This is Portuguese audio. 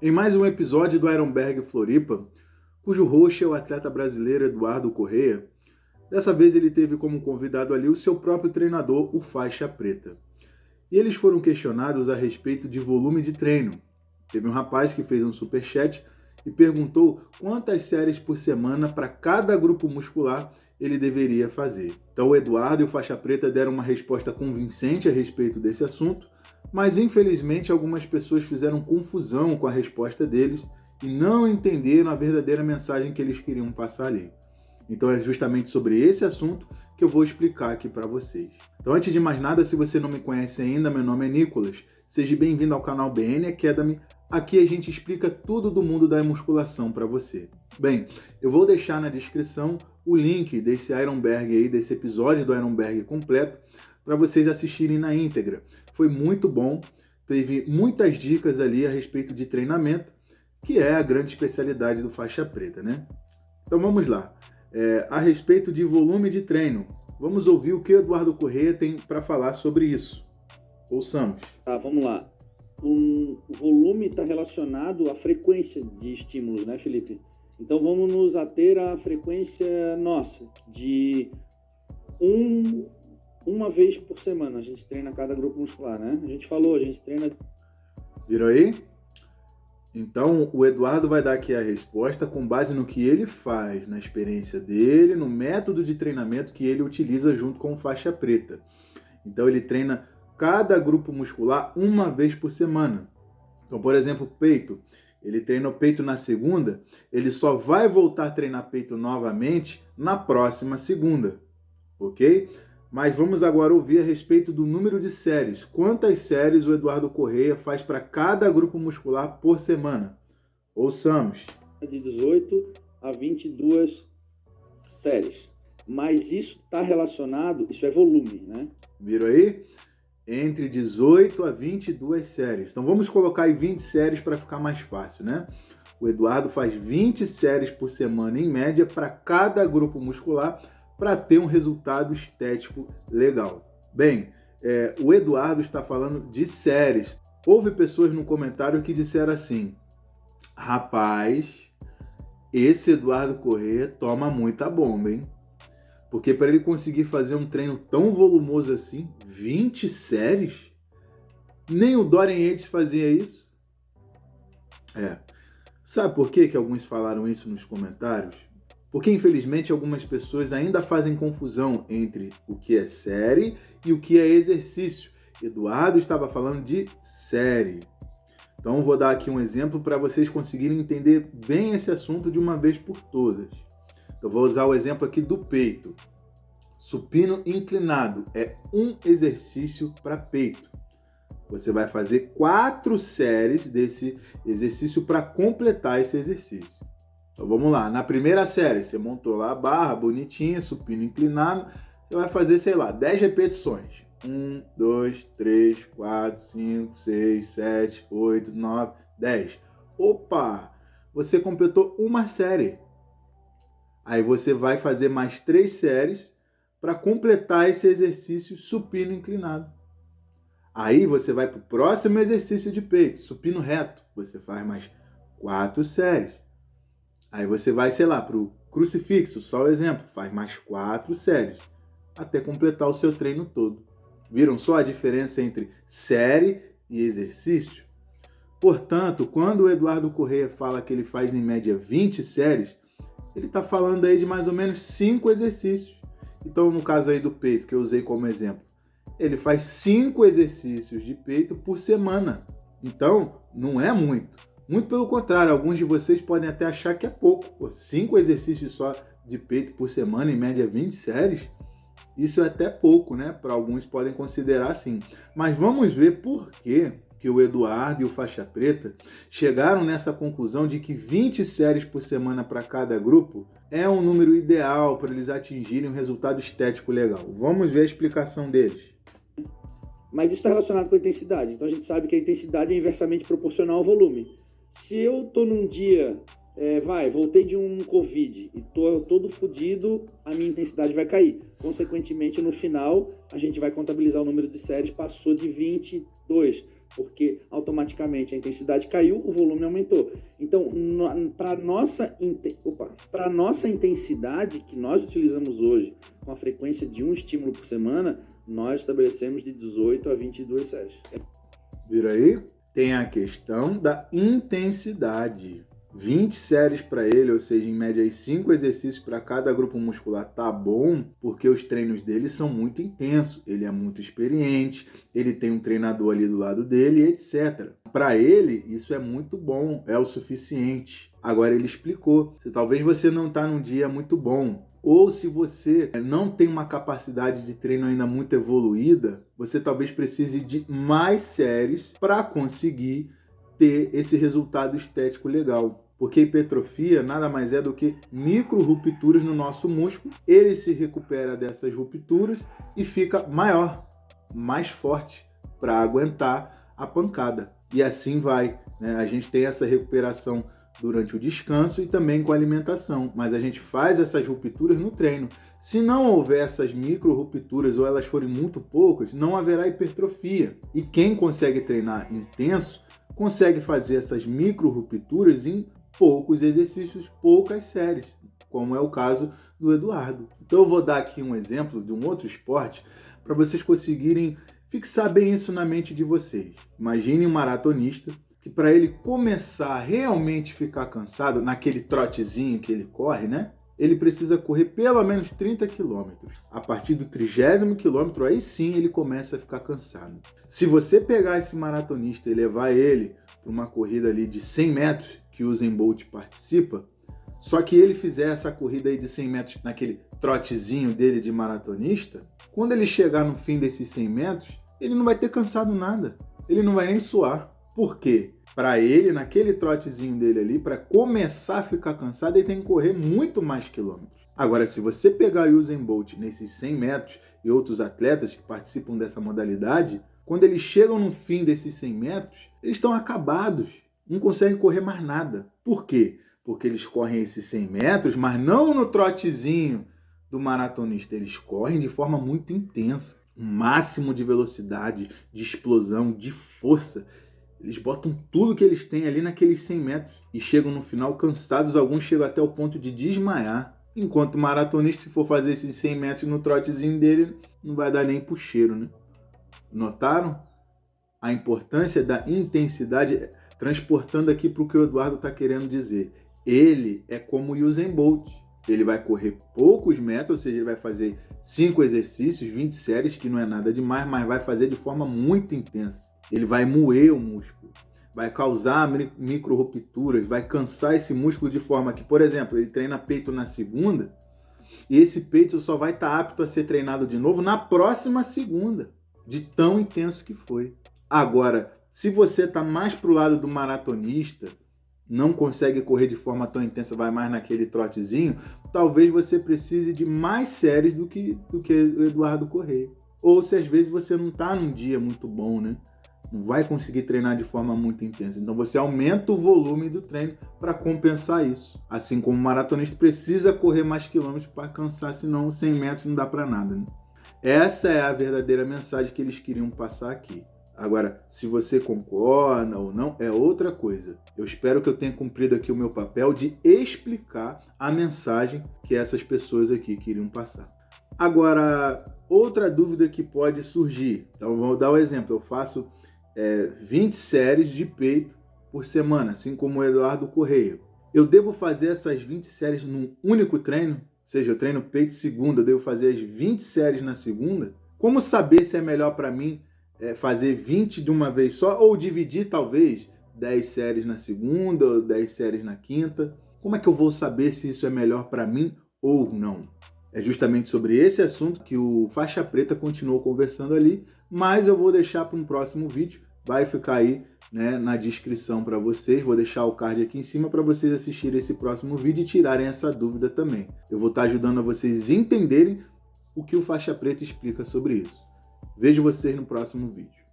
Em mais um episódio do Ironberg Floripa, cujo host é o atleta brasileiro Eduardo Corrêa, dessa vez ele teve como convidado ali o seu próprio treinador, o Faixa Preta. E eles foram questionados a respeito de volume de treino. Teve um rapaz que fez um superchat e perguntou quantas séries por semana para cada grupo muscular ele deveria fazer. Então o Eduardo e o Faixa Preta deram uma resposta convincente a respeito desse assunto, mas infelizmente algumas pessoas fizeram confusão com a resposta deles e não entenderam a verdadeira mensagem que eles queriam passar ali. Então é justamente sobre esse assunto que eu vou explicar aqui para vocês. Então antes de mais nada, se você não me conhece ainda, meu nome é Nicolas, seja bem-vindo ao canal BN Academy. Aqui a gente explica tudo do mundo da musculação para você. Bem, eu vou deixar na descrição o link desse Ironberg aí, desse episódio do Ironberg completo, para vocês assistirem na íntegra. Foi muito bom, teve muitas dicas ali a respeito de treinamento, que é a grande especialidade do Faixa Preta, né? Então vamos lá. A respeito de volume de treino, vamos ouvir o que o Eduardo Corrêa tem para falar sobre isso. Ouçamos. Tá, vamos lá. O volume está relacionado à frequência de estímulos, né, Felipe? Então vamos nos ater à frequência nossa, de uma vez por semana. A gente treina cada grupo muscular, né? A gente falou, a gente treina... Viram aí? Então o Eduardo vai dar aqui a resposta com base no que ele faz, na experiência dele, no método de treinamento que ele utiliza junto com o Faixa Preta. Então ele treina cada grupo muscular uma vez por semana. Então, por exemplo, peito. Ele treina o peito na segunda, ele só vai voltar a treinar peito novamente na próxima segunda, ok? Mas vamos agora ouvir a respeito do número de séries. Quantas séries o Eduardo Corrêa faz para cada grupo muscular por semana? Ouçamos. De 18 a 22 séries. Mas isso está relacionado, isso é volume, né? Viram aí? Entre 18 a 22 séries. Então vamos colocar aí 20 séries para ficar mais fácil, né? O Eduardo faz 20 séries por semana em média para cada grupo muscular para ter um resultado estético legal. Bem, o Eduardo está falando de séries. Houve pessoas no comentário que disseram assim: rapaz, esse Eduardo Corrêa toma muita bomba, hein? Porque para ele conseguir fazer um treino tão volumoso assim, 20 séries, nem o Dorian Yates fazia isso. Sabe por que alguns falaram isso nos comentários? Porque infelizmente algumas pessoas ainda fazem confusão entre o que é série e o que é exercício. Eduardo estava falando de série. Então vou dar aqui um exemplo para vocês conseguirem entender bem esse assunto de uma vez por todas. Eu vou usar o exemplo aqui do peito. Supino inclinado é um exercício para peito. Você vai fazer 4 séries desse exercício para completar esse exercício. Então vamos lá. Na primeira série, você montou lá a barra bonitinha, supino inclinado. Você vai fazer, 10 repetições. 1, 2, 3, 4, 5, 6, 7, 8, 9, 10. Opa! Você completou uma série. Aí você vai fazer mais 3 séries para completar esse exercício supino inclinado. Aí você vai para o próximo exercício de peito, supino reto. Você faz mais 4 séries. Aí você vai, para o crucifixo, só o exemplo, faz mais 4 séries, até completar o seu treino todo. Viram só a diferença entre série e exercício? Portanto, quando o Eduardo Corrêa fala que ele faz em média 20 séries, ele está falando aí de mais ou menos 5 exercícios. Então, no caso aí do peito, que eu usei como exemplo, ele faz 5 exercícios de peito por semana. Então, não é muito. Muito pelo contrário, alguns de vocês podem até achar que é pouco. 5 exercícios só de peito por semana, em média 20 séries, isso é até pouco, né? Para alguns podem considerar assim. Mas vamos ver por que o Eduardo e o Faixa Preta chegaram nessa conclusão de que 20 séries por semana para cada grupo é um número ideal para eles atingirem um resultado estético legal. Vamos ver a explicação deles. Mas isso está relacionado com a intensidade. Então a gente sabe que a intensidade é inversamente proporcional ao volume. Se eu estou num dia, voltei de um Covid e estou todo fodido, a minha intensidade vai cair. Consequentemente, no final, a gente vai contabilizar o número de séries, passou de 22, porque automaticamente a intensidade caiu, o volume aumentou. Então, para nossa intensidade que nós utilizamos hoje, com a frequência de um estímulo por semana, nós estabelecemos de 18 a 22 séries. Vira aí? Tem a questão da intensidade. 20 séries para ele, ou seja, em média 5 exercícios para cada grupo muscular, tá bom, porque os treinos dele são muito intensos, ele é muito experiente, ele tem um treinador ali do lado dele, etc. Para ele, isso é muito bom, é o suficiente. Agora ele explicou, se talvez você não está num dia muito bom, ou se você não tem uma capacidade de treino ainda muito evoluída, você talvez precise de mais séries para conseguir ter esse resultado estético legal. Porque hipertrofia nada mais é do que micro-rupturas no nosso músculo. Ele se recupera dessas rupturas e fica maior, mais forte para aguentar a pancada. E assim vai, né? A gente tem essa recuperação durante o descanso e também com a alimentação. Mas a gente faz essas rupturas no treino. Se não houver essas micro-rupturas ou elas forem muito poucas, não haverá hipertrofia. E quem consegue treinar intenso, consegue fazer essas micro-rupturas em poucos exercícios, poucas séries, como é o caso do Eduardo. Então eu vou dar aqui um exemplo de um outro esporte para vocês conseguirem fixar bem isso na mente de vocês. Imagine um maratonista que para ele começar a realmente ficar cansado, naquele trotezinho que ele corre, né? Ele precisa correr pelo menos 30 quilômetros. A partir do 30º quilômetro, aí sim ele começa a ficar cansado. Se você pegar esse maratonista e levar ele para uma corrida ali de 100 metros, que o Usain Bolt participa, só que ele fizer essa corrida aí de 100 metros naquele trotezinho dele de maratonista, quando ele chegar no fim desses 100 metros, ele não vai ter cansado nada. Ele não vai nem suar. Por quê? Para ele, naquele trotezinho dele ali, para começar a ficar cansado, ele tem que correr muito mais quilômetros. Agora, se você pegar o Usain Bolt nesses 100 metros e outros atletas que participam dessa modalidade, quando eles chegam no fim desses 100 metros, eles estão acabados. Não conseguem correr mais nada. Por quê? Porque eles correm esses 100 metros, mas não no trotezinho do maratonista. Eles correm de forma muito intensa. Um máximo de velocidade, de explosão, de força. Eles botam tudo que eles têm ali naqueles 100 metros e chegam no final cansados. Alguns chegam até o ponto de desmaiar. Enquanto o maratonista, se for fazer esses 100 metros no trotezinho dele, não vai dar nem pro cheiro, né? Notaram a importância da intensidade? Transportando aqui para o que o Eduardo está querendo dizer. Ele é como o Usain Bolt. Ele vai correr poucos metros, ou seja, ele vai fazer 5 exercícios, 20 séries, que não é nada demais, mas vai fazer de forma muito intensa. Ele vai moer o músculo, vai causar micro-rupturas, vai cansar esse músculo de forma que, por exemplo, ele treina peito na segunda, e esse peito só vai estar apto a ser treinado de novo na próxima segunda, de tão intenso que foi. Agora, se você está mais para o lado do maratonista, não consegue correr de forma tão intensa, vai mais naquele trotezinho, talvez você precise de mais séries do que o Eduardo Correia. Ou se às vezes você não está num dia muito bom, né? Não vai conseguir treinar de forma muito intensa. Então você aumenta o volume do treino para compensar isso. Assim como o maratonista precisa correr mais quilômetros para cansar, senão 100 metros não dá para nada, né? Essa é a verdadeira mensagem que eles queriam passar aqui. Agora, se você concorda ou não, é outra coisa. Eu espero que eu tenha cumprido aqui o meu papel de explicar a mensagem que essas pessoas aqui queriam passar. Agora, outra dúvida que pode surgir. Então, vou dar um exemplo. Eu faço 20 séries de peito por semana, assim como o Eduardo Correia. Eu devo fazer essas 20 séries num único treino? Ou seja, eu treino peito segunda, eu devo fazer as 20 séries na segunda? Como saber se é melhor para mim fazer 20 de uma vez só, ou dividir talvez 10 séries na segunda, ou 10 séries na quinta? Como é que eu vou saber se isso é melhor para mim ou não? É justamente sobre esse assunto que o Faixa Preta continuou conversando ali, mas eu vou deixar para um próximo vídeo, vai ficar aí, né, na descrição para vocês, vou deixar o card aqui em cima para vocês assistirem esse próximo vídeo e tirarem essa dúvida também. Eu vou estar ajudando a vocês entenderem o que o Faixa Preta explica sobre isso. Vejo vocês no próximo vídeo.